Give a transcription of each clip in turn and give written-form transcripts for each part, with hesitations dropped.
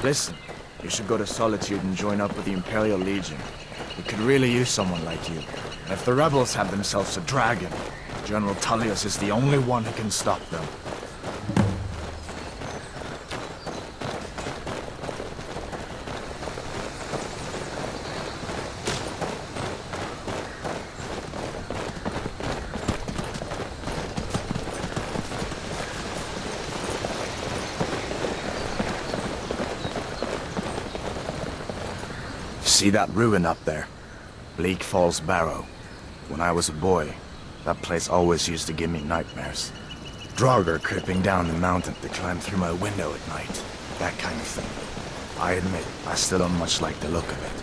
Listen, you should go to Solitude and join up with the Imperial Legion. We could really use someone like you. And if the rebels have themselves a dragon, General Tullius is the only one who can stop them. See that ruin up there? Bleak Falls Barrow. When I was a boy, that place always used to give me nightmares. Draugr creeping down the mountain to climb through my window at night. That kind of thing. I admit, I still don't much like the look of it.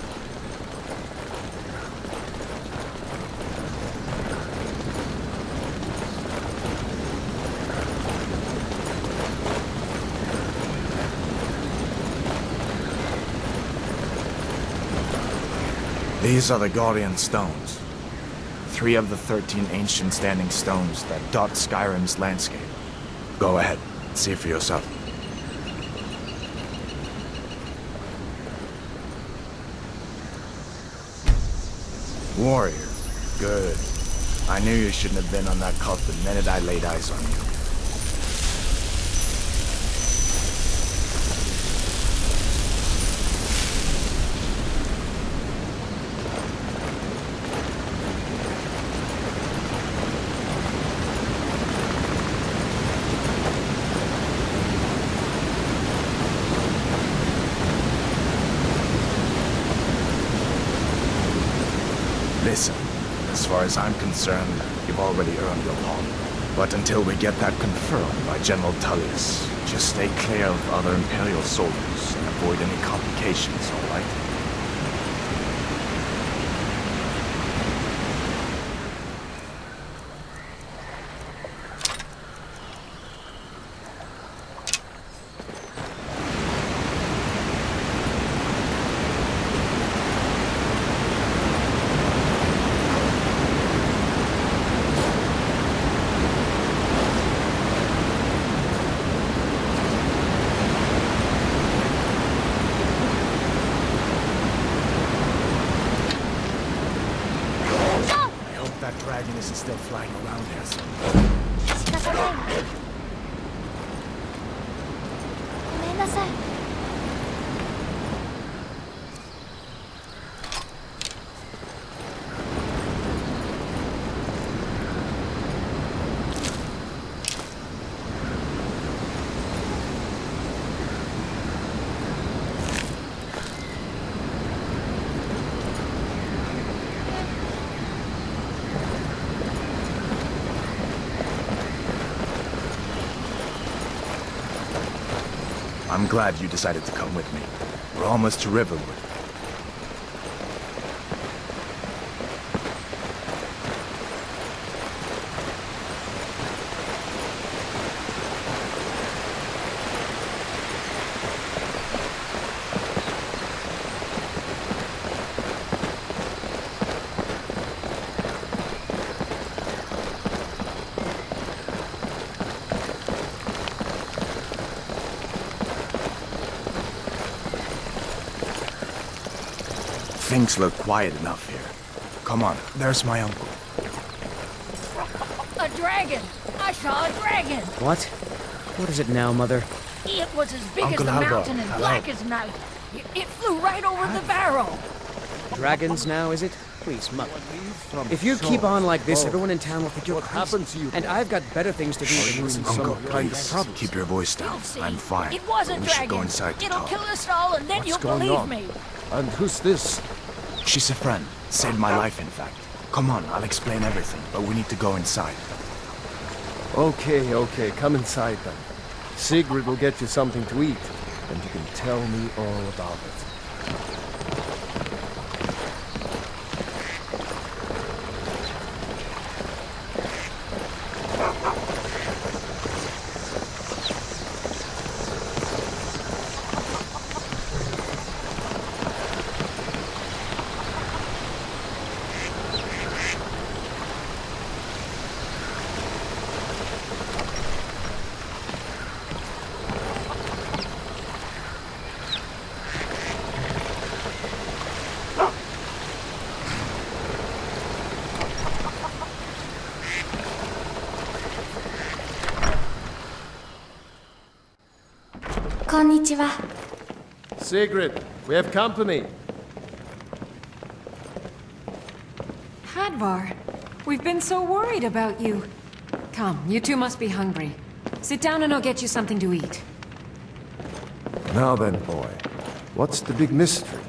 These are the Guardian Stones. 3 of the 13 ancient standing stones that dot Skyrim's landscape. Go ahead, see for yourself. Warrior. Good. I knew you shouldn't have been on that cult the minute I laid eyes on you. Listen, as far as I'm concerned, you've already earned your palm. But until we get that confirmed by General Tullius, just stay clear of other Imperial soldiers and avoid any complications, all right? That dragon isn't still flying around here somewhere. 仕方ないわ。ごめんなさい。I'm glad you decided to come with me. We're almost to Riverwood. Things look quiet enough here. Come on, there's my uncle. A dragon! I saw a dragon! What? What is it now, Mother? It was as big Uncle as the Alva, mountain and hello. black as night. It flew right over the barrow. Dragons now, is it? Please, Mother. If you keep on like this, everyone in town will think you're crazy. happened to you? And I've got better things to do than listen to Uncle, some kind of please, trouble. keep your voice down. You'll see. I'm fine. It was a We dragon. should go inside to It'll talk. kill us all, and then What's you'll going believe on? me. And who's this? She's a friend. Saved my life, in fact. Come on, I'll explain everything, but we need to go inside. Okay, come inside then. Sigrid will get you something to eat, and you can tell me all about it. こんにちは。 Sigrid, we have company. Hadvar, we've been so worried about you. Come, you two must be hungry. Sit down and I'll get you something to eat. Now then, boy, what's the big mystery?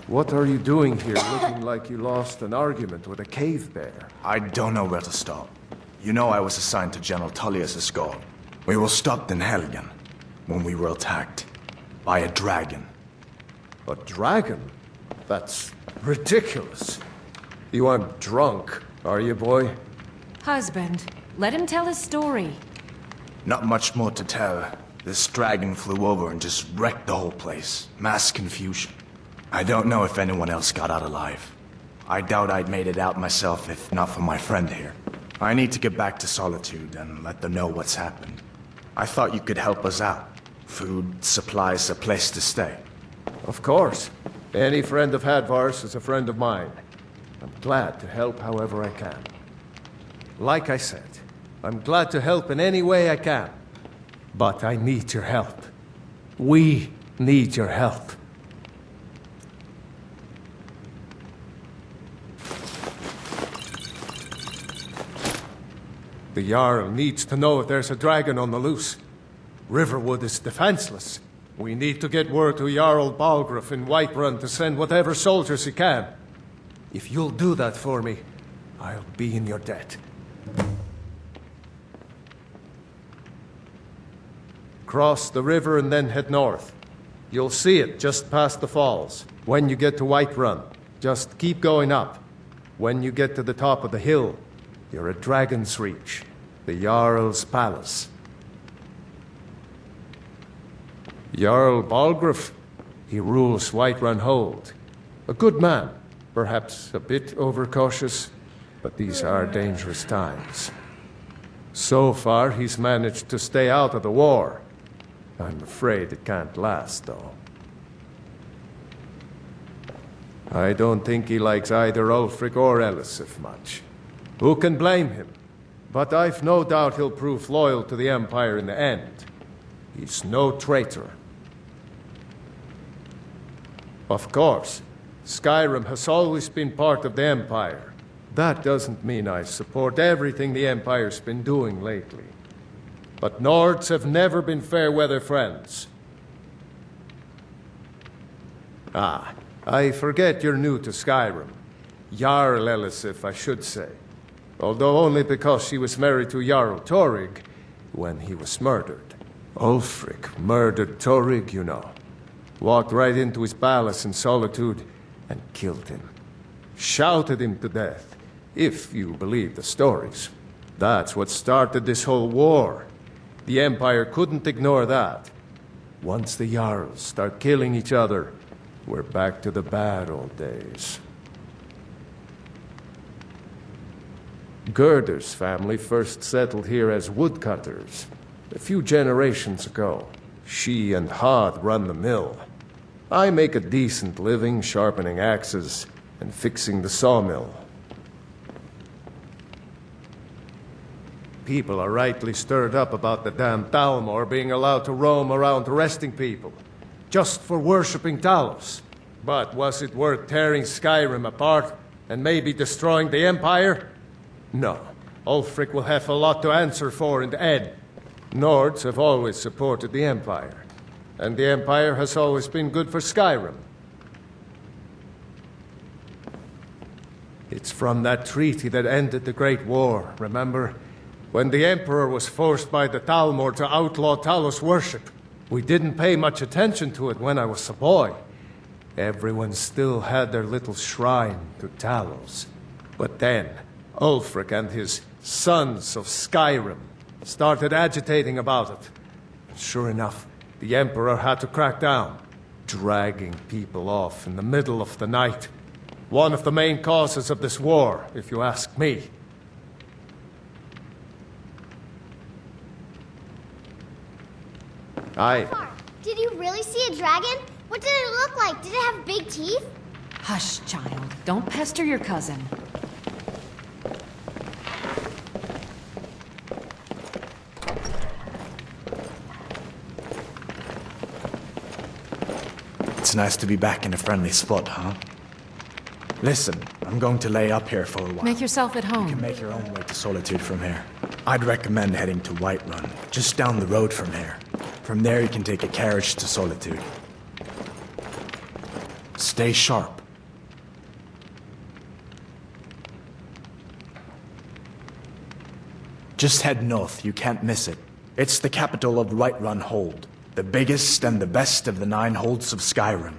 What are you doing here looking like you lost an argument with a cave bear? I don't know where to start. You know I was assigned to General Tullius' guard. We were stopped in Helgen when we were attacked by a dragon. A dragon? That's ridiculous. You aren't drunk, are you, boy? Husband, let him tell his story. Not much more to tell. This dragon flew over and just wrecked the whole place. Mass confusion. I don't know if anyone else got out alive. I doubt I'd made it out myself if not for my friend here. I need to get back to Solitude and let them know what's happened. I thought you could help us out. Food, supplies, a place to stay. Of course. Any friend of Hadvar's is a friend of mine. I'm glad to help however I can. Like I said, I'm glad to help in any way I can. But I need your help. We need your help. The Jarl needs to know if there's a dragon on the loose. Riverwood is defenseless. We need to get word to Jarl Balgruuf in Whiterun to send whatever soldiers he can. If you'll do that for me, I'll be in your debt. Cross the river and then head north. You'll see it just past the falls. When you get to Whiterun, just keep going up. When you get to the top of the hill, you're at Dragon's Reach, the Jarl's palace. Jarl Balgruuf, he rules Whiterun Hold. A good man, perhaps a bit overcautious, but these are dangerous times. So far, he's managed to stay out of the war. I'm afraid it can't last, though. I don't think he likes either Ulfric or Elisif much. Who can blame him? But I've no doubt he'll prove loyal to the Empire in the end. He's no traitor. Of course, Skyrim has always been part of the Empire. That doesn't mean I support everything the Empire's been doing lately. But Nords have never been fair-weather friends. Ah, I forget you're new to Skyrim. Jarl Elisif, I should say. Although only because she was married to Jarl Torrig when he was murdered. Ulfric murdered Torrig, you know. Walked right into his palace in Solitude and killed him. Shouted him to death, if you believe the stories. That's what started this whole war. The Empire couldn't ignore that. Once the Jarls start killing each other, we're back to the bad old days. Gerder's family first settled here as woodcutters. A few generations ago, she and Hod run the mill. I make a decent living sharpening axes and fixing the sawmill. People are rightly stirred up about the damn Thalmor being allowed to roam around arresting people, just for worshipping Talos. But was it worth tearing Skyrim apart and maybe destroying the Empire? No. Ulfric will have a lot to answer for in the end. Nords have always supported the Empire, and the Empire has always been good for Skyrim. It's from that treaty that ended the Great War, remember? When the Emperor was forced by the Thalmor to outlaw Talos worship. We didn't pay much attention to it when I was a boy. Everyone still had their little shrine to Talos. But then, Ulfric and his Sons of Skyrim started agitating about it. And sure enough, the Emperor had to crack down, dragging people off in the middle of the night. One of the main causes of this war, if you ask me. Did you really see a dragon? What did it look like? Did it have big teeth? Hush, child. Don't pester your cousin. It's nice to be back in a friendly spot, huh? Listen, I'm going to lay up here for a while. Make yourself at You can home. make your own way to Solitude from here. I'd recommend heading to Whiterun, just down the road from here. From there you can take a carriage to Solitude. Stay sharp. Just head north, you can't miss it. It's the capital of Whiterun Hold, the biggest and the best of the 9 holds of Skyrim.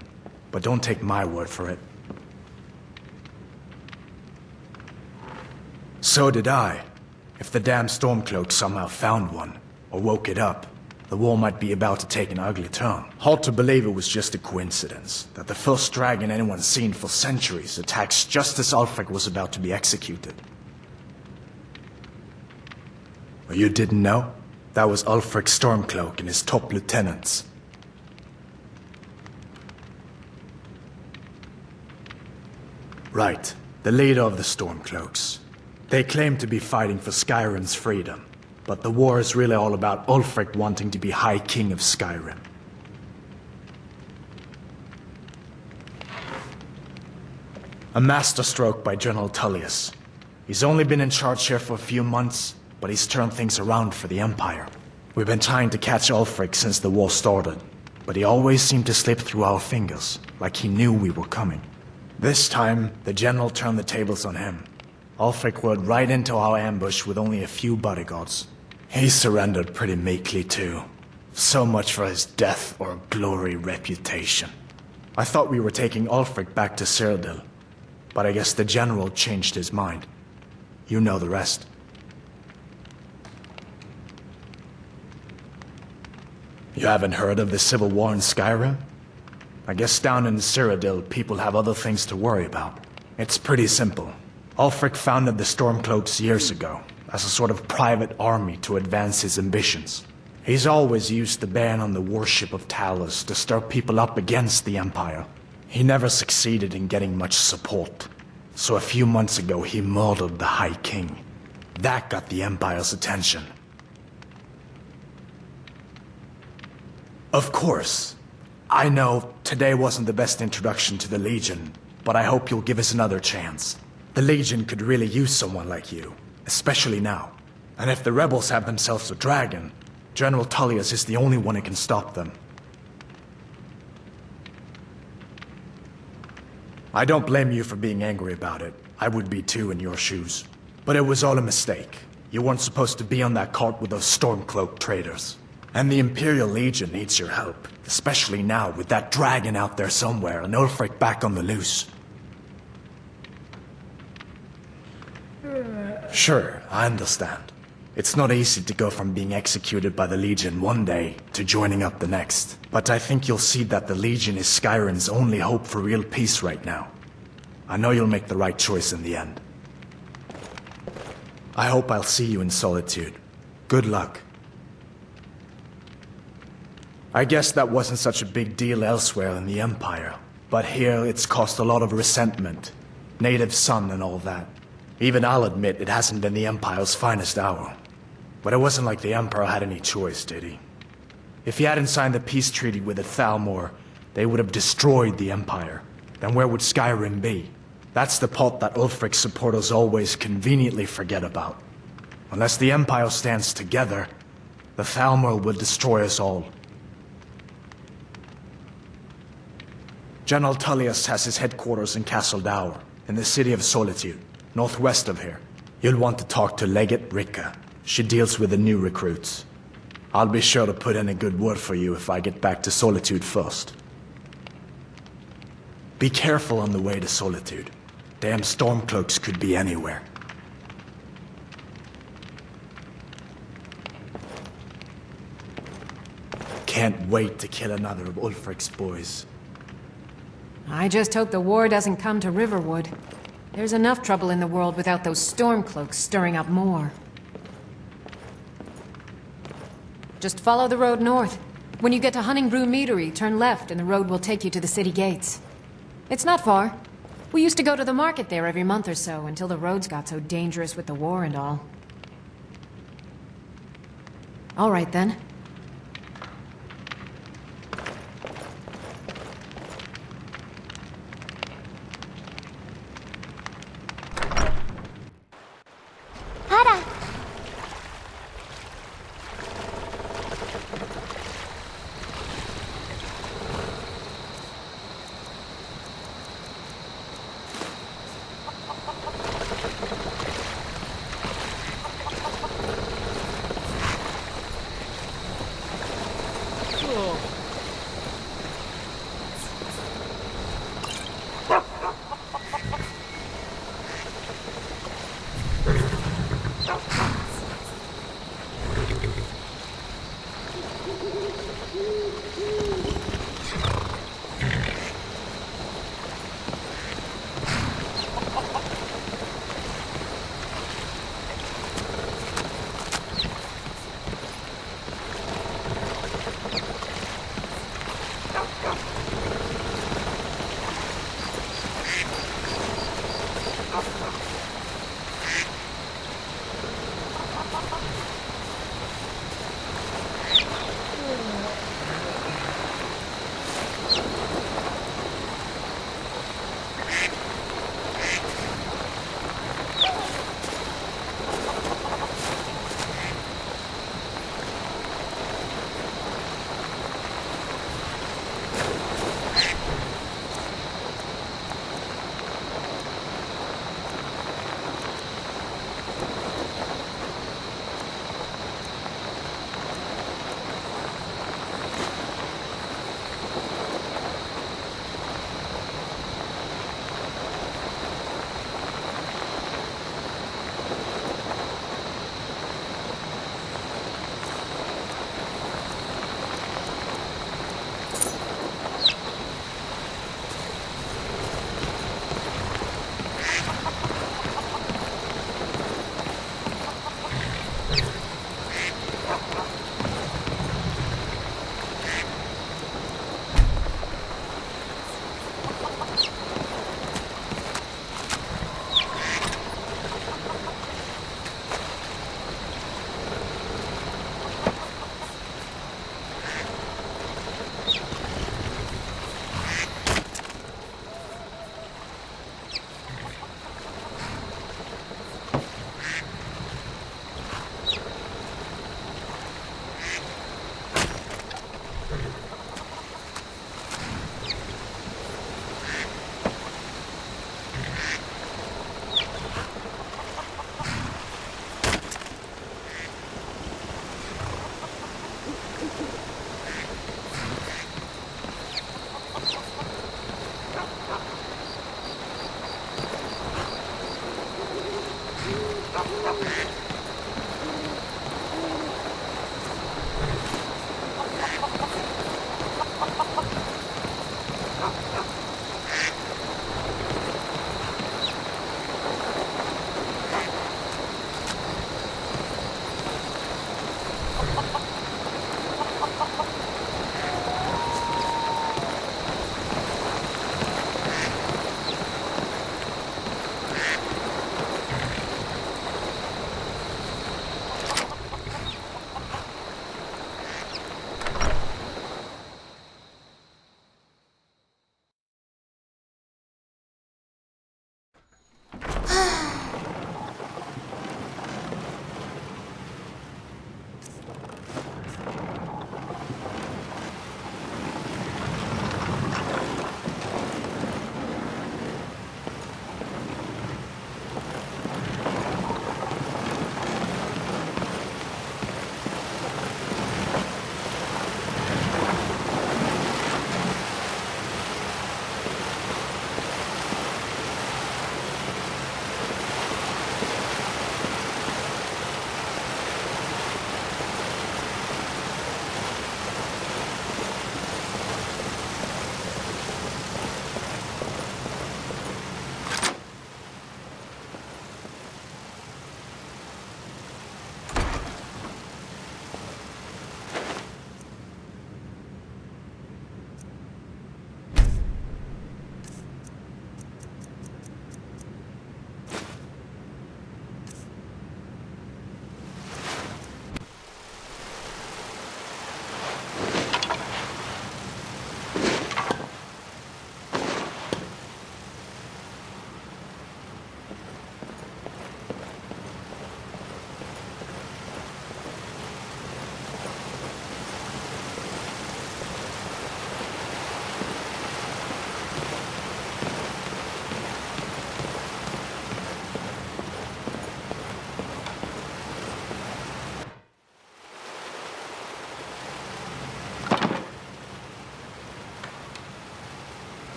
But don't take my word for it. So did I. If the damn Stormcloak somehow found one, or woke it up, the war might be about to take an ugly turn. Hard to believe it was just a coincidence, that the first dragon anyone's seen for centuries attacks just as Ulfric was about to be executed. Or you didn't know? That was Ulfric Stormcloak and his top lieutenants. Right, the leader of the Stormcloaks. They claim to be fighting for Skyrim's freedom, but the war is really all about Ulfric wanting to be High King of Skyrim. A masterstroke by General Tullius. He's only been in charge here for a few months, but he's turned things around for the Empire. We've been trying to catch Ulfric since the war started, but he always seemed to slip through our fingers, like he knew we were coming. This time, the General turned the tables on him. Ulfric rode right into our ambush with only a few bodyguards. He surrendered pretty meekly too. So much for his death or glory reputation. I thought we were taking Ulfric back to Cyrodiil, but I guess the General changed his mind. You know the rest. You haven't heard of the civil war in Skyrim? I guess down in Cyrodiil, people have other things to worry about. It's pretty simple. Ulfric founded the Stormcloaks years ago, as a sort of private army to advance his ambitions. He's always used the ban on the worship of Talos to stir people up against the Empire. He never succeeded in getting much support, so a few months ago he murdered the High King. That got the Empire's attention. Of course, I know today wasn't the best introduction to the Legion, but I hope you'll give us another chance. The Legion could really use someone like you, especially now. And if the rebels have themselves a dragon, General Tullius is the only one who can stop them. I don't blame you for being angry about it. I would be too in your shoes. But it was all a mistake. You weren't supposed to be on that cart with those Stormcloak traitors. And the Imperial Legion needs your help, especially now with that dragon out there somewhere and Ulfric back on the loose. Sure, I understand. It's not easy to go from being executed by the Legion one day to joining up the next. But I think you'll see that the Legion is Skyrim's only hope for real peace right now. I know you'll make the right choice in the end. I hope I'll see you in Solitude. Good luck. I guess that wasn't such a big deal elsewhere in the Empire, but here it's caused a lot of resentment. Native son and all that. Even I'll admit it hasn't been the Empire's finest hour. But it wasn't like the Emperor had any choice, did he? If he hadn't signed the peace treaty with the Thalmor, they would have destroyed the Empire. Then where would Skyrim be? That's the part that Ulfric's supporters always conveniently forget about. Unless the Empire stands together, the Thalmor will destroy us all. General Tullius has his headquarters in Castle Dour, in the city of Solitude, northwest of here. You'll want to talk to Legate Ricka. She deals with the new recruits. I'll be sure to put in a good word for you if I get back to Solitude first. Be careful on the way to Solitude. Damn Stormcloaks could be anywhere. Can't wait to kill another of Ulfric's boys. I just hope the war doesn't come to Riverwood. There's enough trouble in the world without those Stormcloaks stirring up more. Just follow the road north. When you get to Honningbrew Meadery, turn left and the road will take you to the city gates. It's not far. We used to go to the market there every month or so until the roads got so dangerous with the war and all. All right then.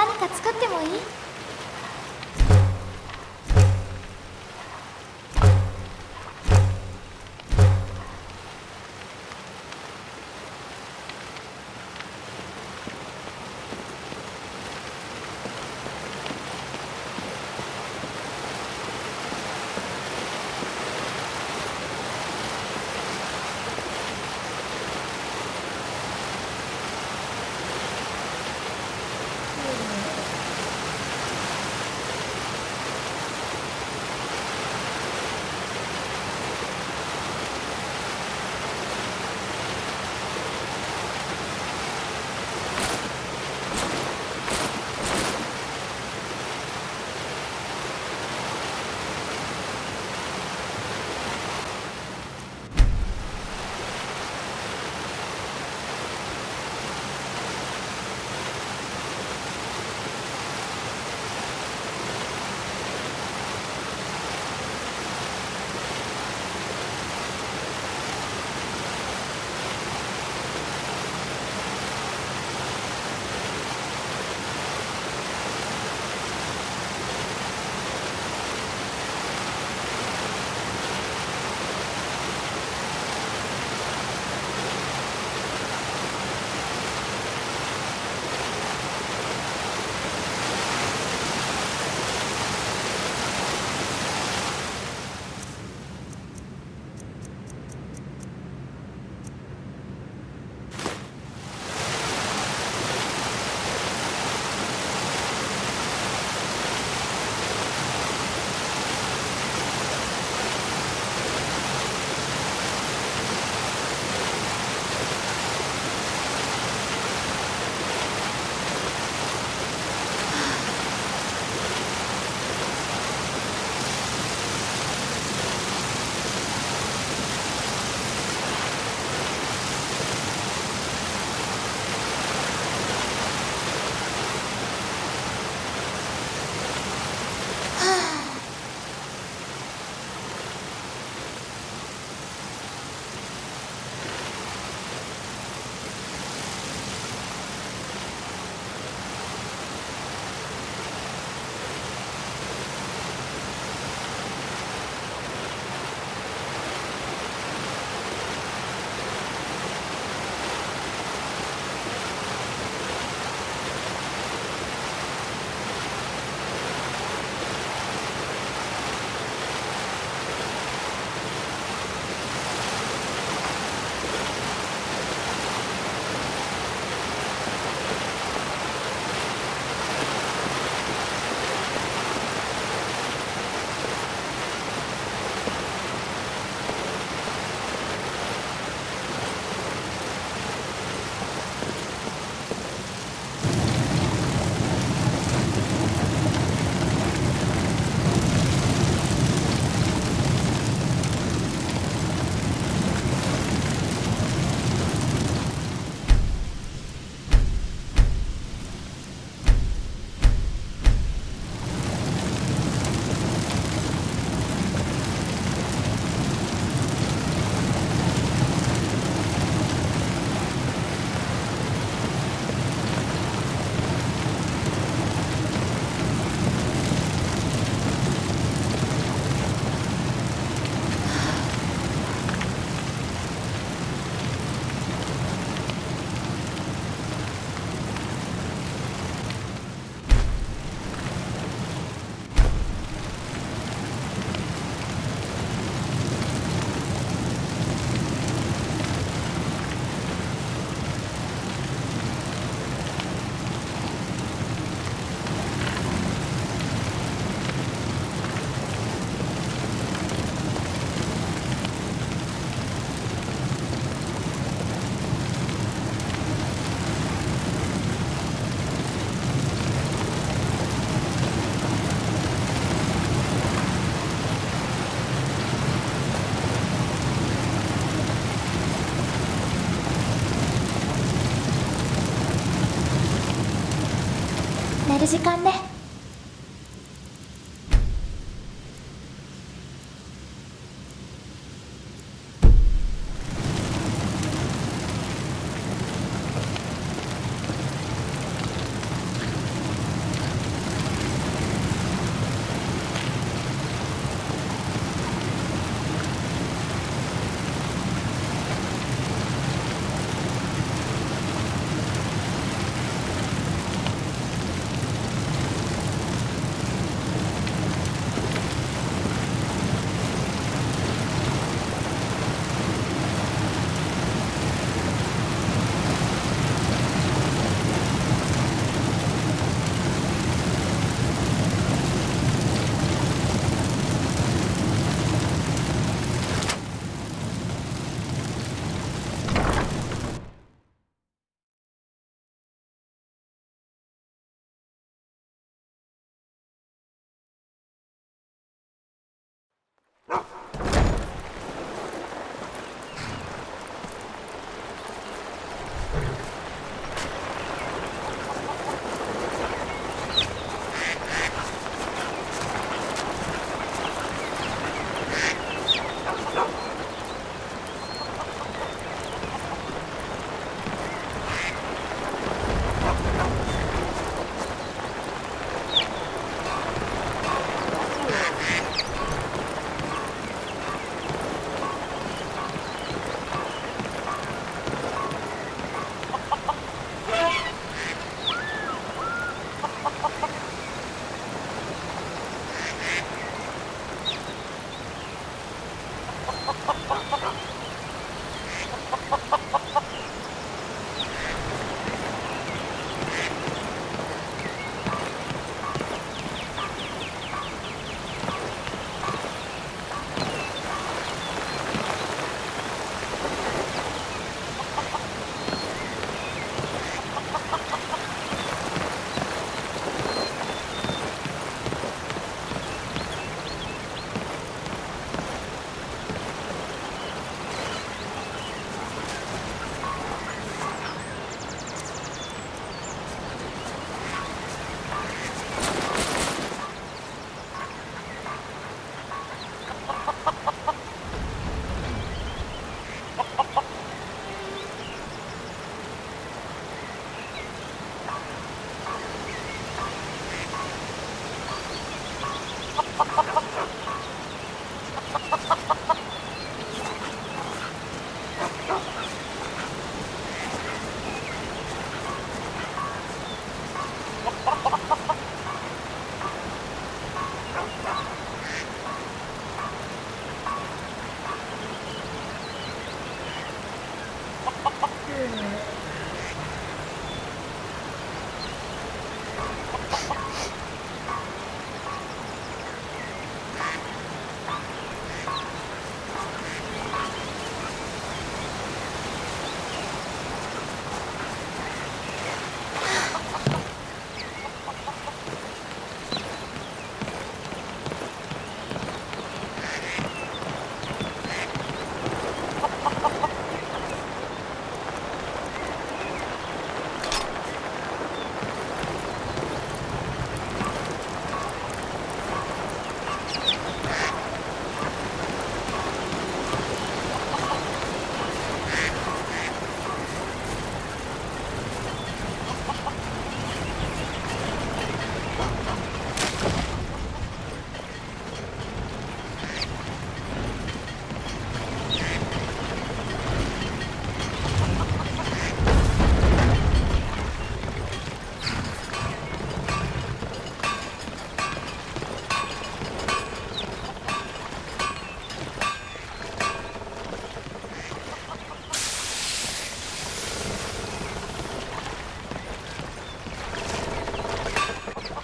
何か作ってもいい？寝る時間ね。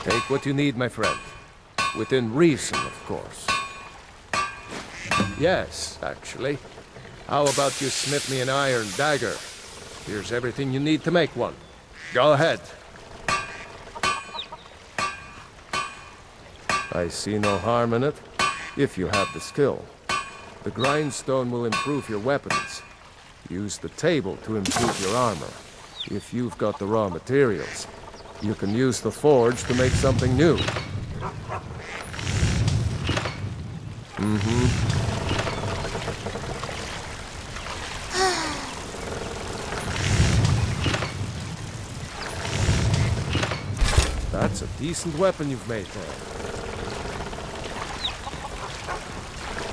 Take what you need, my friend. Within reason, of course. Yes, actually. How about you smith me an iron dagger? Here's everything you need to make one. Go ahead. I see no harm in it, if you have the skill. The grindstone will improve your weapons. Use the table to improve your armor. If you've got the raw materials, you can use the forge to make something new. That's a decent weapon you've made there.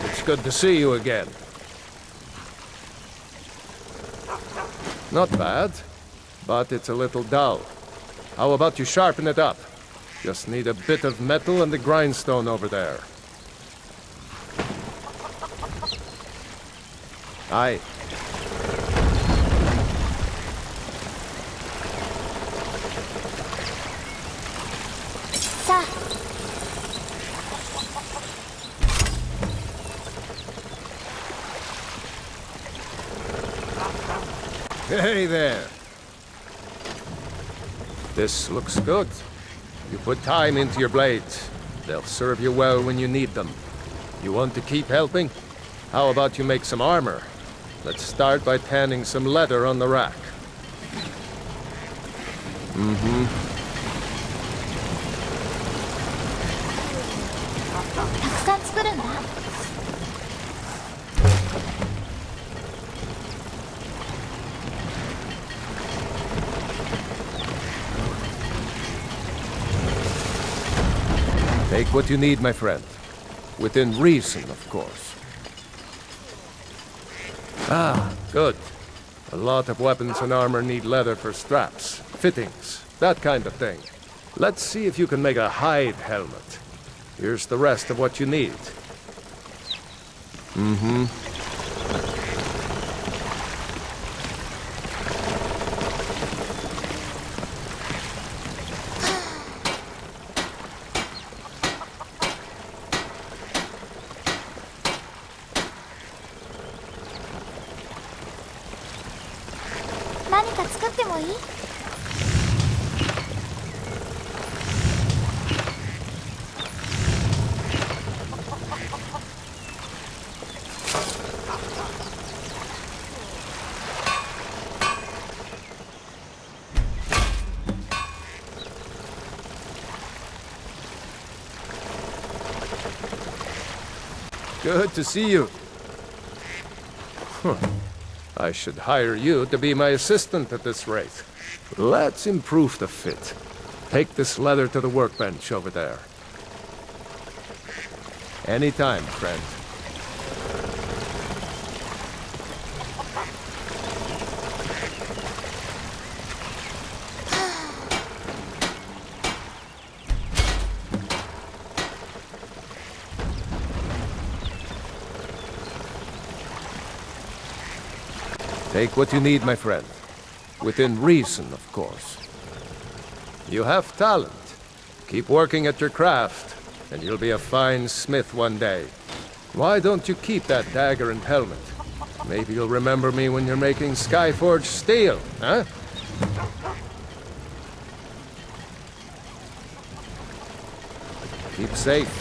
It's good to see you again. Not bad, but it's a little dull. How about you sharpen it up? Just need a bit of metal and the grindstone over there. Aye. Sa. Hey there. This looks good. You put time into your blades. They'll serve you well when you need them. You want to keep helping? How about you make some armor? Let's start by tanning some leather on the rack. Mm-hmm. たくさん作るんだ。Take what you need, my friend. Within reason, of course. Ah, good. A lot of weapons and armor need leather for straps, fittings, that kind of thing. Let's see if you can make a hide helmet. Here's the rest of what you need. Mm-hmm. Good to see you. Huh. I should hire you to be my assistant at this rate. Let's improve the fit. Take this leather to the workbench over there. Anytime, friend. Take what you need, my friend. Within reason, of course. You have talent. Keep working at your craft, and you'll be a fine smith one day. Why don't you keep that dagger and helmet? Maybe you'll remember me when you're making Skyforged steel, huh? Keep safe.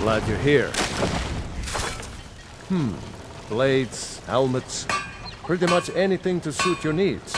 Glad you're here. Blades, helmets, pretty much anything to suit your needs.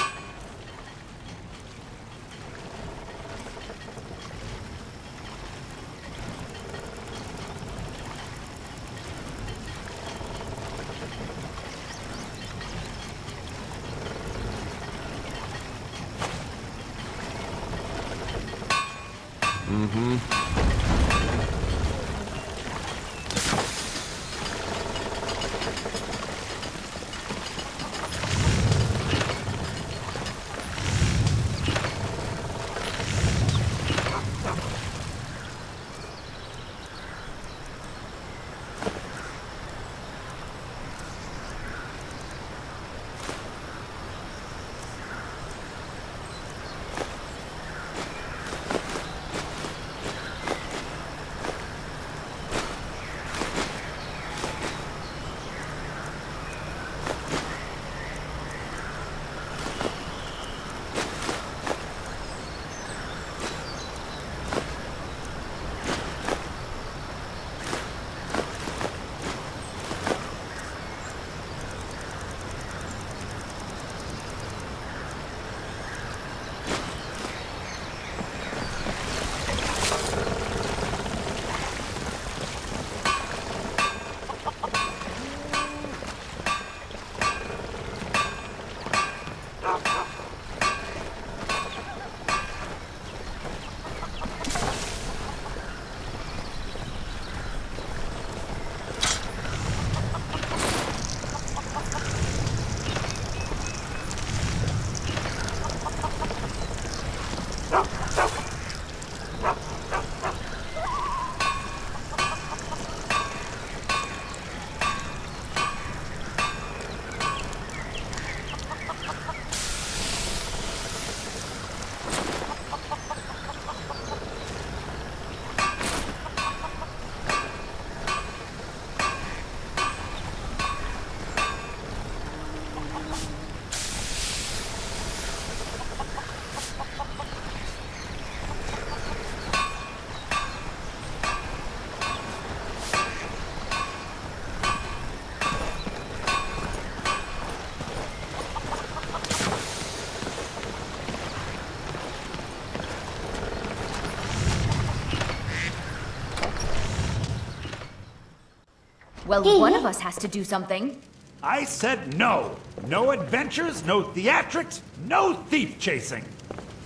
Well, one of us has to do something. I said no. No adventures, no theatrics, no thief chasing.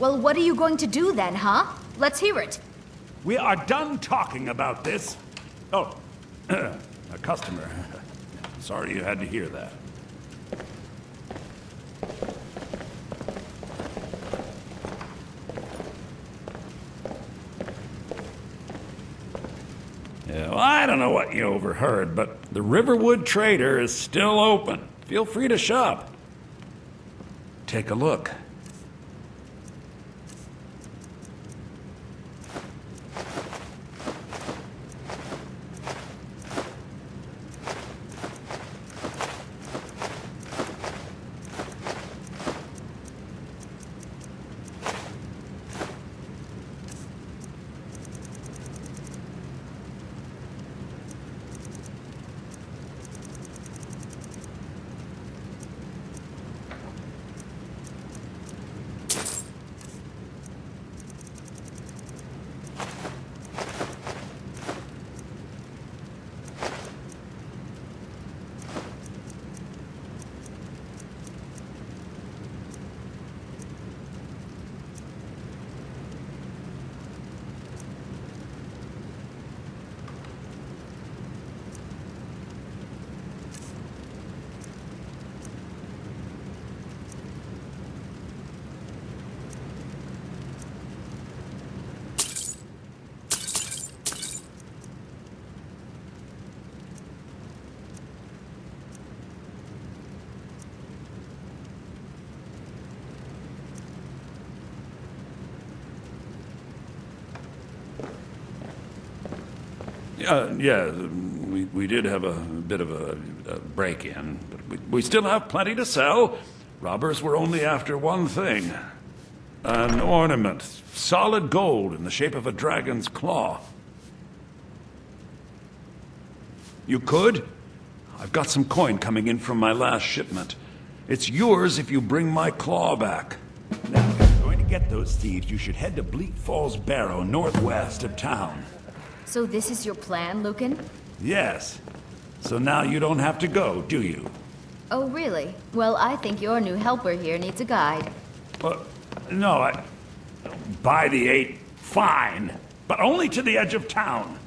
Well, what are you going to do then, huh? Let's hear it. We are done talking about this. Oh, a customer. Sorry you had to hear that. Yeah, well, I don't know what you overheard, but the Riverwood Trader is still open. Feel free to shop. Take a look. Yeah, we did have a bit of a break-in, but we still have plenty to sell. Robbers were only after one thing. An ornament, solid gold in the shape of a dragon's claw. You could? I've got some coin coming in from my last shipment. It's yours if you bring my claw back. Now, if you're going to get those thieves, you should head to Bleak Falls Barrow, northwest of town. So this is your plan, Lucan? Yes. So now you don't have to go, do you? Oh, really? Well, I think your new helper here needs a guide. No, by the 8, fine. But only to the edge of town.